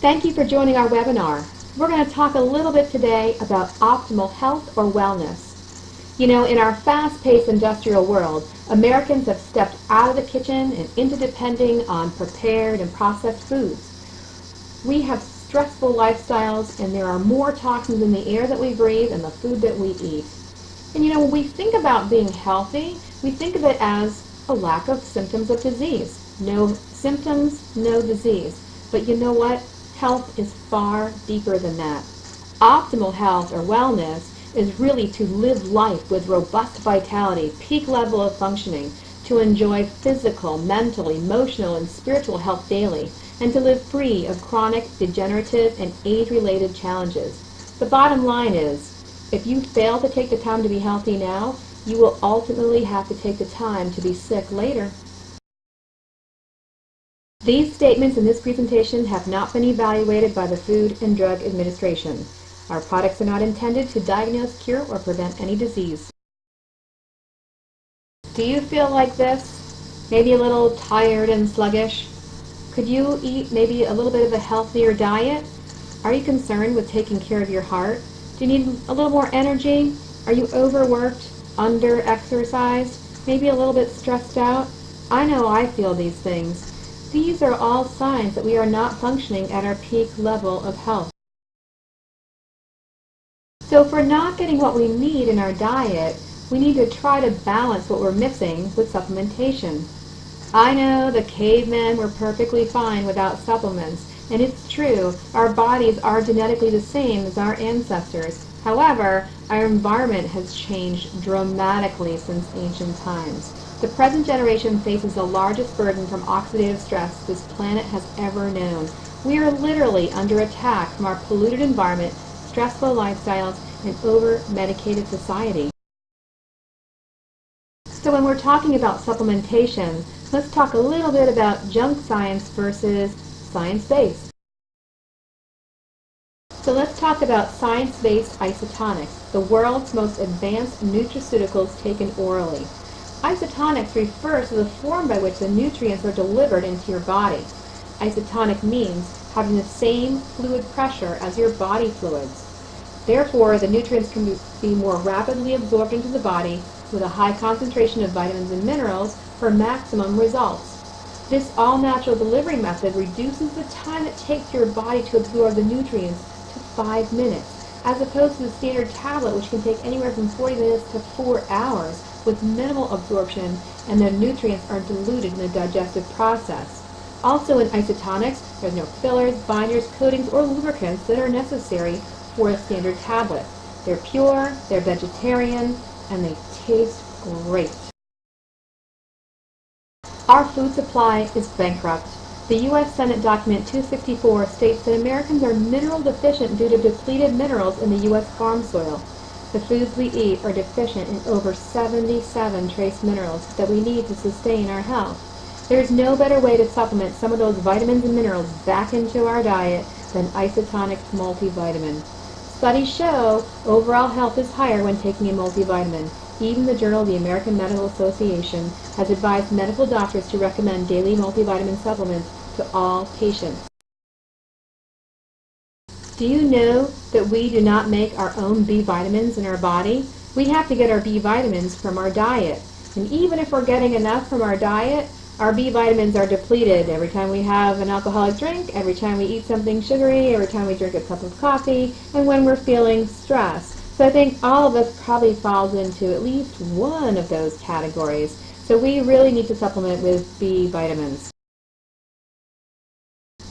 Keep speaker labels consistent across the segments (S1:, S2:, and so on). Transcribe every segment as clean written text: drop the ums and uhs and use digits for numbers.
S1: Thank you for joining our webinar. We're going to talk a little bit today about optimal health or wellness. You know, in our fast-paced industrial world, Americans have stepped out of the kitchen and into depending on prepared and processed foods. We have stressful lifestyles, and there are more toxins in the air that we breathe and the food that we eat. And you know, when we think about being healthy, we think of it as a lack of symptoms of disease. No symptoms, no disease. But you know what? Health is far deeper than that. Optimal health or wellness is really to live life with robust vitality, peak level of functioning, to enjoy physical, mental, emotional, and spiritual health daily, and to live free of chronic, degenerative, and age-related challenges. The bottom line is, if you fail to take the time to be healthy now, you will ultimately have to take the time to be sick later. These statements in this presentation have not been evaluated by the Food and Drug Administration. Our products are not intended to diagnose, cure, or prevent any disease. Do you feel like this? Maybe a little tired and sluggish? Could you eat maybe a little bit of a healthier diet? Are you concerned with taking care of your heart? Do you need a little more energy? Are you overworked, under-exercised, maybe a little bit stressed out? I know I feel these things. These are all signs that we are not functioning at our peak level of health. So if we're not getting what we need in our diet, we need to try to balance what we're missing with supplementation. I know the cavemen were perfectly fine without supplements, and it's true, our bodies are genetically the same as our ancestors. However, our environment has changed dramatically since ancient times. The present generation faces the largest burden from oxidative stress this planet has ever known. We are literally under attack from our polluted environment, stressful lifestyles, and over-medicated society. So when we're talking about supplementation, let's talk a little bit about junk science versus science-based. So let's talk about science-based isotonics, the world's most advanced nutraceuticals taken orally. Isotonics refers to the form by which the nutrients are delivered into your body. Isotonic means having the same fluid pressure as your body fluids. Therefore, the nutrients can be more rapidly absorbed into the body with a high concentration of vitamins and minerals for maximum results. This all-natural delivery method reduces the time it takes your body to absorb the nutrients to 5 minutes, as opposed to the standard tablet, which can take anywhere from 40 minutes to 4 hours with minimal absorption, and the nutrients are diluted in the digestive process. Also in isotonics, there's no fillers, binders, coatings, or lubricants that are necessary for a standard tablet. They're pure, they're vegetarian, and they taste great. Our food supply is bankrupt. The U.S. Senate Document 264 states that Americans are mineral deficient due to depleted minerals in the U.S. farm soil. The foods we eat are deficient in over 77 trace minerals that we need to sustain our health. There is no better way to supplement some of those vitamins and minerals back into our diet than Isotonic multivitamin. Studies show overall health is higher when taking a multivitamin. Even the Journal of the American Medical Association has advised medical doctors to recommend daily multivitamin supplements to all patients. Do you know that we do not make our own B vitamins in our body? We have to get our B vitamins from our diet. And even if we're getting enough from our diet, our B vitamins are depleted every time we have an alcoholic drink, every time we eat something sugary, every time we drink a cup of coffee, and when we're feeling stressed. So I think all of us probably falls into at least one of those categories. So we really need to supplement with B vitamins.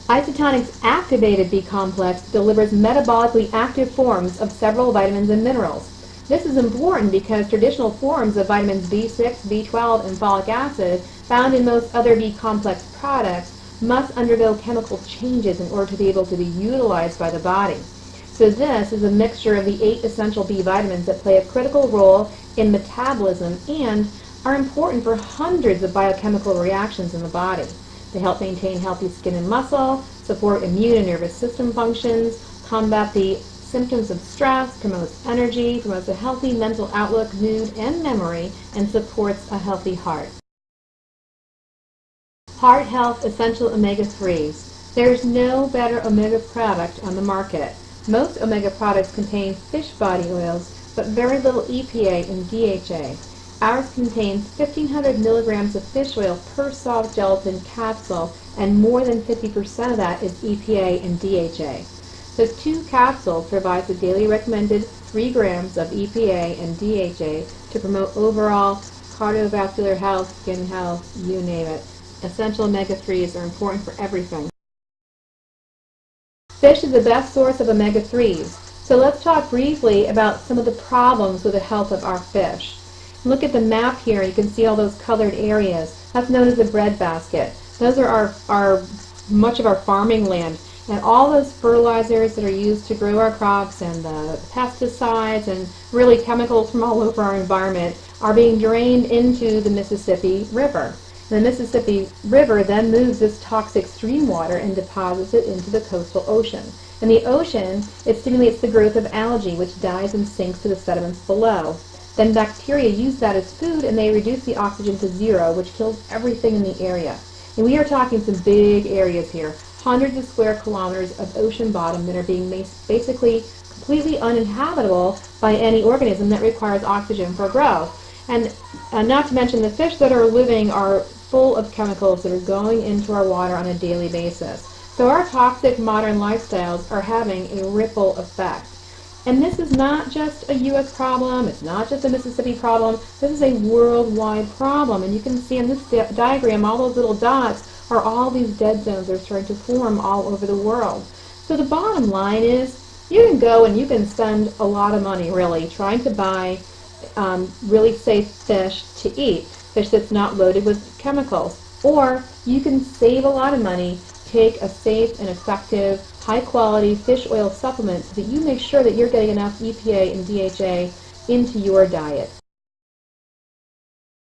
S1: Isotonic's activated B complex delivers metabolically active forms of several vitamins and minerals. This is important because traditional forms of vitamins B6, B12, and folic acid found in most other B complex products must undergo chemical changes in order to be able to be utilized by the body. So this is a mixture of the 8 essential B vitamins that play a critical role in metabolism and are important for hundreds of biochemical reactions in the body. They help maintain healthy skin and muscle, support immune and nervous system functions, combat the symptoms of stress, promotes energy, promotes a healthy mental outlook, mood, and memory, and supports a healthy heart. Heart Health Essential Omega-3s. There's no better omega product on the market. Most omega products contain fish body oils, but very little EPA and DHA. Ours contains 1,500 milligrams of fish oil per soft gelatin capsule, and more than 50% of that is EPA and DHA. So 2 capsules provides the daily recommended 3 grams of EPA and DHA to promote overall cardiovascular health, skin health, you name it. Essential omega-3s are important for everything. Fish is the best source of omega-3s. So let's talk briefly about some of the problems with the health of our fish. Look at the map here. You can see all those colored areas. That's known as the breadbasket. Those are much of our farming land. And all those fertilizers that are used to grow our crops and the pesticides and really chemicals from all over our environment are being drained into the Mississippi River. The Mississippi River then moves this toxic stream water and deposits it into the coastal ocean. In the ocean, it stimulates the growth of algae, which dies and sinks to the sediments below. Then bacteria use that as food, and they reduce the oxygen to 0, which kills everything in the area. And we are talking some big areas here, hundreds of square kilometers of ocean bottom that are being basically completely uninhabitable by any organism that requires oxygen for growth. And not to mention the fish that are living are full of chemicals that are going into our water on a daily basis. So our toxic modern lifestyles are having a ripple effect. And this is not just a U.S. problem, it's not just a Mississippi problem, this is a worldwide problem. And you can see in this diagram, all those little dots are all these dead zones that are starting to form all over the world. So the bottom line is, you can go and you can spend a lot of money, really, trying to buy really safe fish to eat, fish that's not loaded with chemicals. Or you can save a lot of money, take a safe and effective, high-quality fish oil supplement so that you make sure that you're getting enough EPA and DHA into your diet.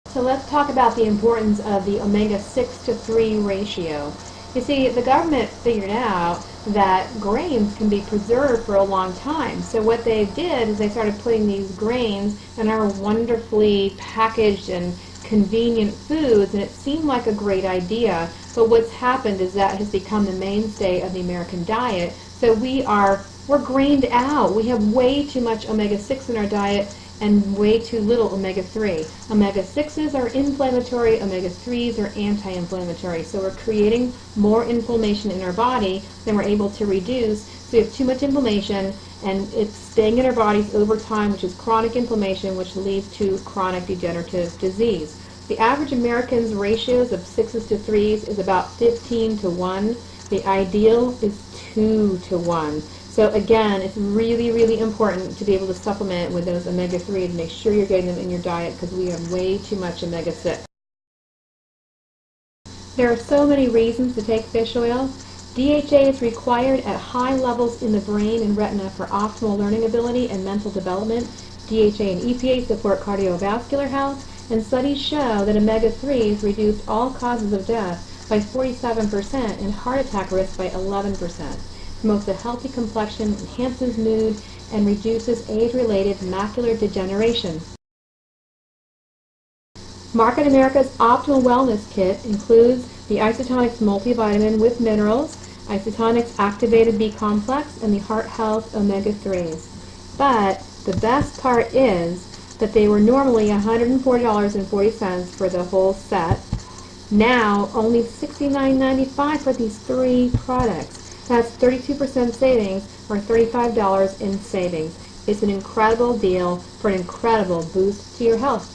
S1: So let's talk about the importance of the omega-6 to 3 ratio. You see, the government figured out that grains can be preserved for a long time. So what they did is they started putting these grains in our wonderfully packaged and convenient foods, and it seemed like a great idea. But what's happened is that has become the mainstay of the American diet. So we're grained out. We have way too much omega-6 in our diet and way too little omega-3. Omega-6s are inflammatory, omega-3s are anti-inflammatory. So we're creating more inflammation in our body than we're able to reduce. So we have too much inflammation, and it's staying in our bodies over time, which is chronic inflammation, which leads to chronic degenerative disease. The average American's ratios of 6s to 3s is about 15 to 1. The ideal is 2 to 1. So again, it's really, really important to be able to supplement with those omega-3 and make sure you're getting them in your diet, because we have way too much omega-6. There are so many reasons to take fish oil. DHA is required at high levels in the brain and retina for optimal learning ability and mental development. DHA and EPA support cardiovascular health, and studies show that omega-3s reduce all causes of death by 47% and heart attack risk by 11%. Promotes a healthy complexion, enhances mood, and reduces age-related macular degeneration. Market America's Optimal Wellness Kit includes the Isotonics multivitamin with minerals, Isotonics Activated B Complex, and the Heart Health Omega-3s. But the best part is that they were normally $104.40 for the whole set. Now only $69.95 for these 3 products. That's 32% savings, or $35 in savings. It's an incredible deal for an incredible boost to your health.